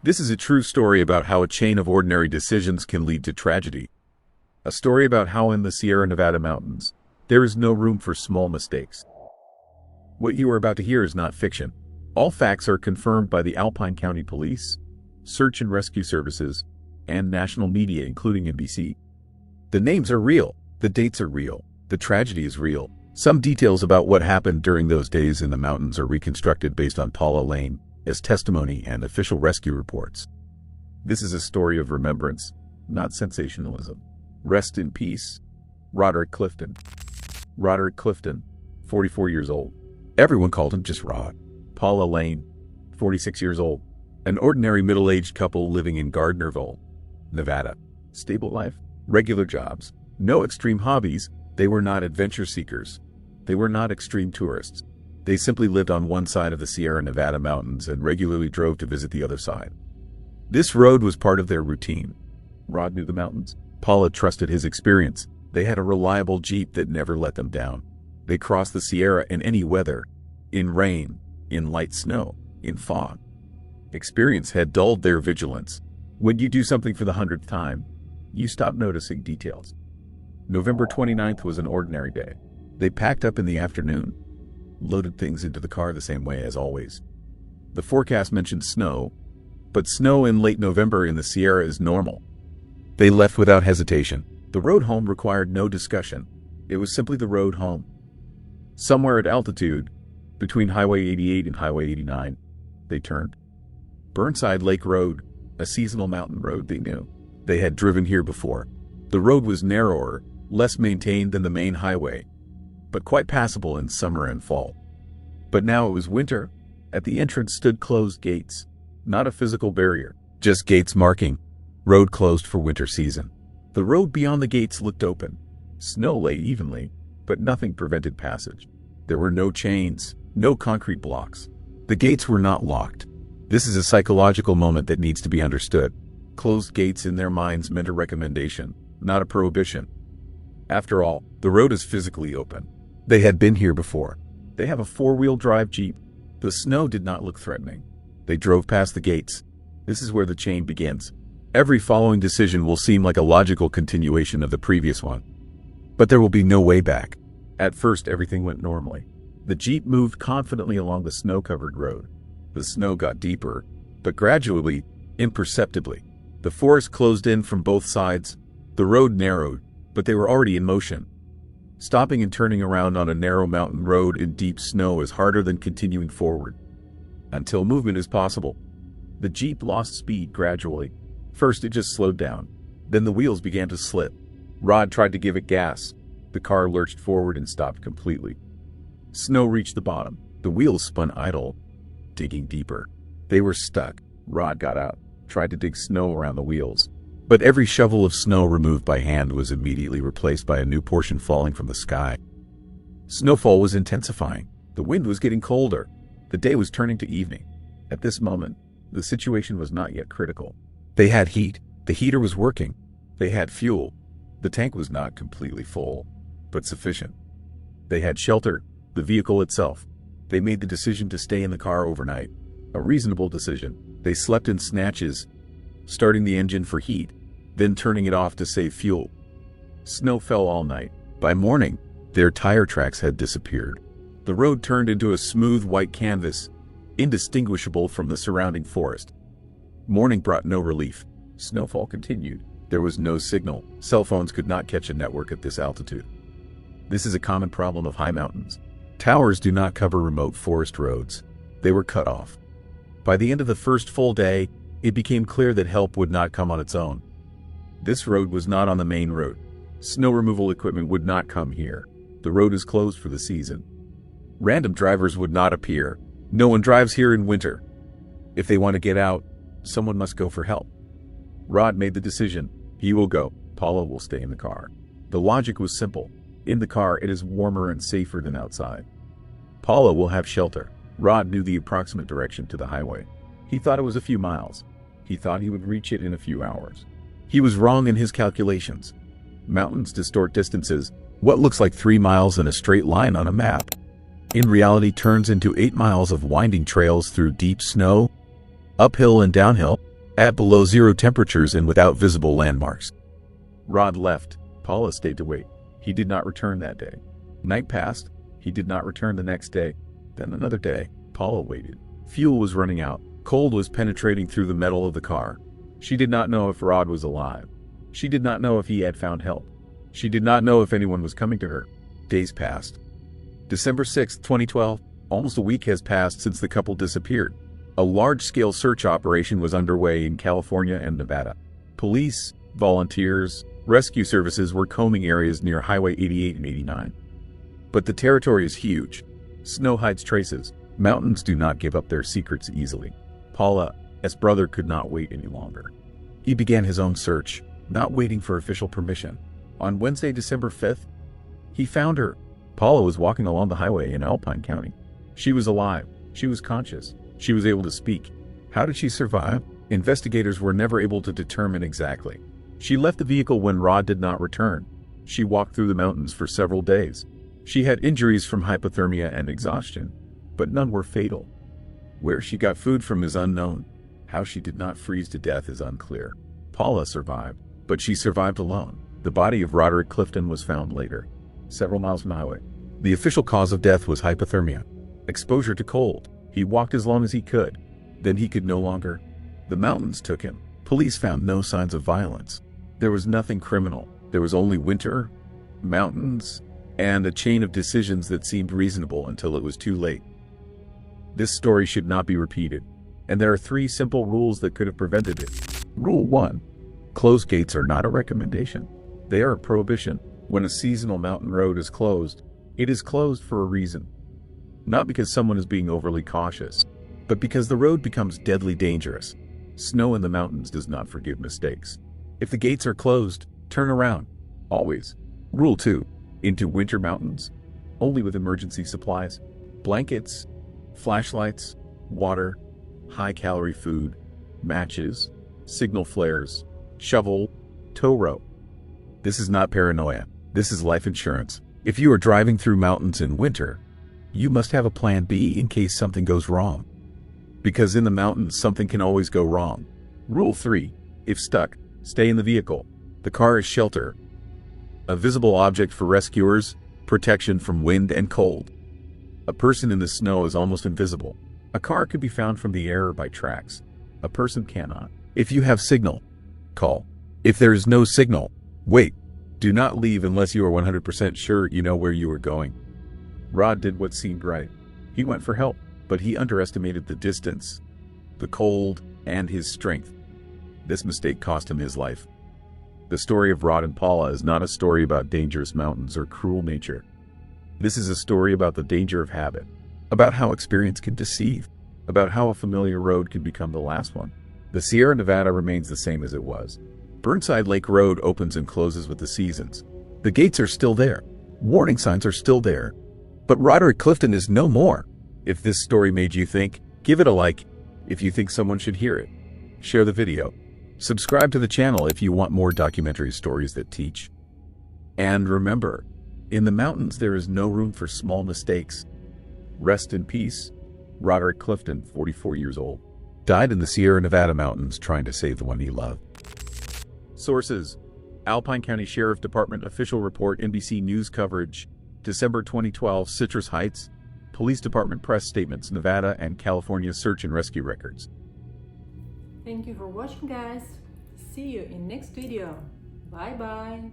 This is a true story about how a chain of ordinary decisions can lead to tragedy. A story about how in the Sierra Nevada mountains, there is no room for small mistakes. What you are about to hear is not fiction. All facts are confirmed by the Alpine County Police, Search and Rescue Services, and national media including NBC. The names are real, the dates are real, the tragedy is real. Some details about what happened during those days in the mountains are reconstructed based on Paula Lane as testimony and official rescue reports. This is a story of remembrance, not sensationalism. Rest in peace, Roderick Clifton. Roderick Clifton, 44 years old. Everyone called him just Rod. Paula Lane, 46 years old. An ordinary middle-aged couple living in Gardnerville, Nevada. Stable life, regular jobs, no extreme hobbies. They were not adventure seekers. They were not extreme tourists. They simply lived on one side of the Sierra Nevada mountains and regularly drove to visit the other side. This road was part of their routine. Rod knew the mountains. Paula trusted his experience. They had a reliable Jeep that never let them down. They crossed the Sierra in any weather, in rain, in light snow, in fog. Experience had dulled their vigilance. When you do something for the 100th time, you stop noticing details. November 29th was an ordinary day. They packed up in the afternoon, loaded things into the car the same way as always. The forecast mentioned snow, but snow in late November in the Sierra is normal. They left without hesitation. The road home required no discussion. It was simply the road home. Somewhere at altitude, between Highway 88 and Highway 89, they turned. Burnside Lake Road, a seasonal mountain road they knew. They had driven here before. The road was narrower, less maintained than the main highway, but quite passable in summer and fall. But now it was winter. At the entrance stood closed gates, not a physical barrier, just gates marking, road closed for winter season. The road beyond the gates looked open. Snow lay evenly, but nothing prevented passage. There were no chains, no concrete blocks. The gates were not locked. This is a psychological moment that needs to be understood. Closed gates in their minds meant a recommendation, not a prohibition. After all, the road is physically open. They had been here before. They have a four-wheel drive Jeep. The snow did not look threatening. They drove past the gates. This is where the chain begins. Every following decision will seem like a logical continuation of the previous one. But there will be no way back. At first, everything went normally. The Jeep moved confidently along the snow-covered road. The snow got deeper, but gradually, imperceptibly. The forest closed in from both sides. The road narrowed, but they were already in motion. Stopping and turning around on a narrow mountain road in deep snow is harder than continuing forward. Until movement is possible. The Jeep lost speed gradually. First it just slowed down. Then the wheels began to slip. Rod tried to give it gas. The car lurched forward and stopped completely. Snow reached the bottom. The wheels spun idle, digging deeper. They were stuck. Rod got out, tried to dig snow around the wheels. But every shovel of snow removed by hand was immediately replaced by a new portion falling from the sky. Snowfall was intensifying. The wind was getting colder. The day was turning to evening. At this moment, the situation was not yet critical. They had heat. The heater was working. They had fuel. The tank was not completely full, but sufficient. They had shelter, the vehicle itself. They made the decision to stay in the car overnight. A reasonable decision. They slept in snatches, starting the engine for heat, then turning it off to save fuel. Snow fell all night. By morning, their tire tracks had disappeared. The road turned into a smooth white canvas, indistinguishable from the surrounding forest. Morning brought no relief. Snowfall continued. There was no signal. Cell phones could not catch a network at this altitude. This is a common problem of high mountains. Towers do not cover remote forest roads. They were cut off. By the end of the first full day, it became clear that help would not come on its own. This road was not on the main road. Snow removal equipment would not come here. The road is closed for the season. Random drivers would not appear. No one drives here in winter. If they want to get out, someone must go for help. Rod made the decision. He will go. Paula will stay in the car. The logic was simple. In the car, it is warmer and safer than outside. Paula will have shelter. Rod knew the approximate direction to the highway. He thought it was a few miles. He thought he would reach it in a few hours. He was wrong in his calculations. Mountains distort distances. What looks like 3 miles in a straight line on a map, in reality turns into 8 miles of winding trails through deep snow, uphill and downhill. at below zero temperatures and without visible landmarks. Rod left. Paula stayed to wait. He did not return that day. Night passed. He did not return the next day. Then another day. Paula waited. Fuel was running out. Cold was penetrating through the metal of the car. She did not know if Rod was alive. She did not know if he had found help. She did not know if anyone was coming to her. Days passed. December 6, 2012. Almost a week has passed since the couple disappeared. A large-scale search operation was underway in California and Nevada. Police, volunteers, rescue services were combing areas near Highway 88 and 89. But the territory is huge. Snow hides traces. Mountains do not give up their secrets easily. Paula's brother could not wait any longer. He began his own search, not waiting for official permission. On Wednesday, December 5th, he found her. Paula was walking along the highway in Alpine County. She was alive. She was conscious. She was able to speak. How did she survive? Investigators were never able to determine exactly. She left the vehicle when Rod did not return. She walked through the mountains for several days. She had injuries from hypothermia and exhaustion, but none were fatal. Where she got food from is unknown. How she did not freeze to death is unclear. Paula survived, but she survived alone. The body of Roderick Clifton was found later, several miles from the highway. The official cause of death was hypothermia, exposure to cold. He walked as long as he could. Then he could no longer. The mountains took him. Police found no signs of violence. There was nothing criminal. There was only winter, mountains, and a chain of decisions that seemed reasonable until it was too late. This story should not be repeated, and there are 3 simple rules that could have prevented it. Rule 1. Closed gates are not a recommendation. They are a prohibition. When a seasonal mountain road is closed, it is closed for a reason. Not because someone is being overly cautious, but because the road becomes deadly dangerous. Snow in the mountains does not forgive mistakes. If the gates are closed, turn around. Always. Rule 2. Into winter mountains, only with emergency supplies, blankets, flashlights, water, high-calorie food, matches, signal flares, shovel, tow rope. This is not paranoia. This is life insurance. If you are driving through mountains in winter, you must have a plan B in case something goes wrong. Because in the mountains, something can always go wrong. Rule 3. If stuck, stay in the vehicle. The car is shelter. A visible object for rescuers, protection from wind and cold. A person in the snow is almost invisible. A car could be found from the air or by tracks. A person cannot. If you have signal, call. If there is no signal, wait. Do not leave unless you are 100% sure you know where you are going. Rod did what seemed right. He went for help, but he underestimated the distance, the cold, and his strength. This mistake cost him his life. The story of Rod and Paula is not a story about dangerous mountains or cruel nature. This is a story about the danger of habit, about how experience can deceive, about how a familiar road can become the last one. The Sierra Nevada remains the same as it was. Burnside Lake Road opens and closes with the seasons. The gates are still there. Warning signs are still there. But Roderick Clifton is no more. If this story made you think, give it a like. If you think someone should hear it, share the video. Subscribe to the channel if you want more documentary stories that teach. And remember, in the mountains there is no room for small mistakes. Rest in peace. Roderick Clifton, 44 years old, died in the Sierra Nevada mountains trying to save the one he loved. Sources: Alpine County Sheriff Department official report, NBC News coverage, December 2012, Citrus Heights, Police Department press statements, Nevada and California search and rescue records. Thank you for watching, guys. See you in next video. Bye bye.